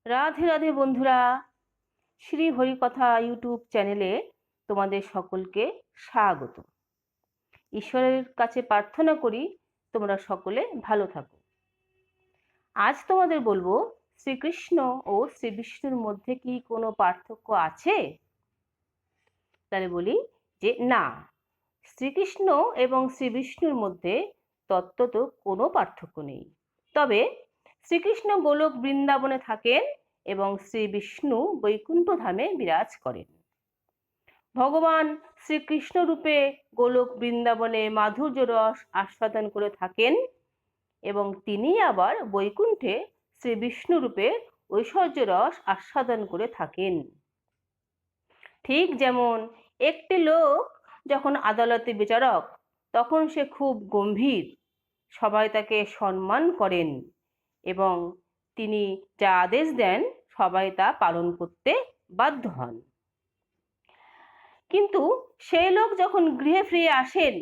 রাধে রাধে বন্ধুরা, শ্রী হরিকথা ইউটিউব চ্যানেলে তোমাদের সকলকে স্বাগত। ঈশ্বরের কাছে প্রার্থনা করি তোমরা সকলে ভালো থাকো। আজ তোমাদের বলবো, শ্রীকৃষ্ণ ও শ্রী বিষ্ণুর মধ্যে কি কোনো পার্থক্য আছে? তাহলে বলি যে না, শ্রীকৃষ্ণ এবং শ্রী বিষ্ণুর মধ্যে তত্ত্বত কোনো পার্থক্য নেই। তবে শ্রীকৃষ্ণ গোলক বৃন্দাবনে থাকেন এবং শ্রী বিষ্ণু বৈকুণ্ঠ ধামে বিরাজ করেন। ভগবান শ্রীকৃষ্ণ রূপে গোলক বৃন্দাবনে মাধুর্য রস আস্বাদন করে থাকেন এবং তিনি আবার বৈকুণ্ঠে শ্রী বিষ্ণু রূপে ঐশ্বর্য রস আস্বাদন করে থাকেন। ঠিক যেমন একটি লোক যখন আদালতে বিচারক, তখন সে খুব গম্ভীর, সবাই তাকে সম্মান করেন এবং তিনি যা আদেশ দেন সবাই তা পালন করতে বাধ্য হন। কিন্তু সেই লোক যখন গৃহে ফিরে আসেন,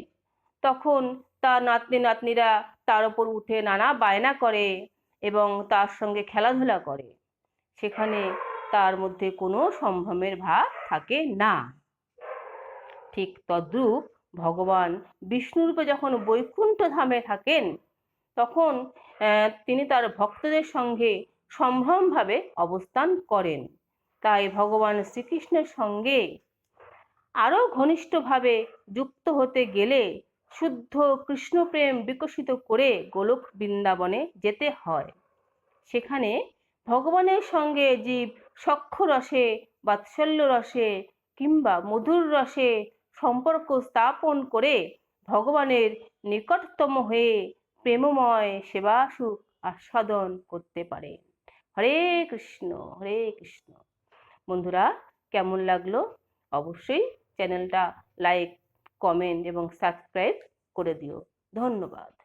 তখন তার নাতনি নাতনিরা তার উপর উঠে নানা বায়না করে এবং তার সঙ্গে খেলাধুলা করে। সেখানে তার মধ্যে কোনো সম্ভ্রমের ভাব থাকে না। ঠিক তদ্রূপ ভগবান বিষ্ণুরূপে যখন বৈকুণ্ঠ ধামে থাকেন, তখন তিনি তার ভক্তদের সঙ্গে সম্ভ্রমভাবে অবস্থান করেন। তাই ভগবান শ্রীকৃষ্ণের সঙ্গে আরও ঘনিষ্ঠভাবে যুক্ত হতে গেলে শুদ্ধ কৃষ্ণপ্রেম বিকশিত করে গোলক বৃন্দাবনে যেতে হয়। সেখানে ভগবানের সঙ্গে জীব সখ্য রসে, বাৎসল্য রসে কিংবা মধুর রসে সম্পর্ক স্থাপন করে ভগবানের নিকটতম হয়ে প্রেমময় সেবা সুখ আস্বাদন করতে পারে। হরে কৃষ্ণ হরে কৃষ্ণ। বন্ধুরা, কেমন লাগলো? অবশ্যই চ্যানেলটা লাইক, কমেন্ট এবং সাবস্ক্রাইব করে দিও। ধন্যবাদ।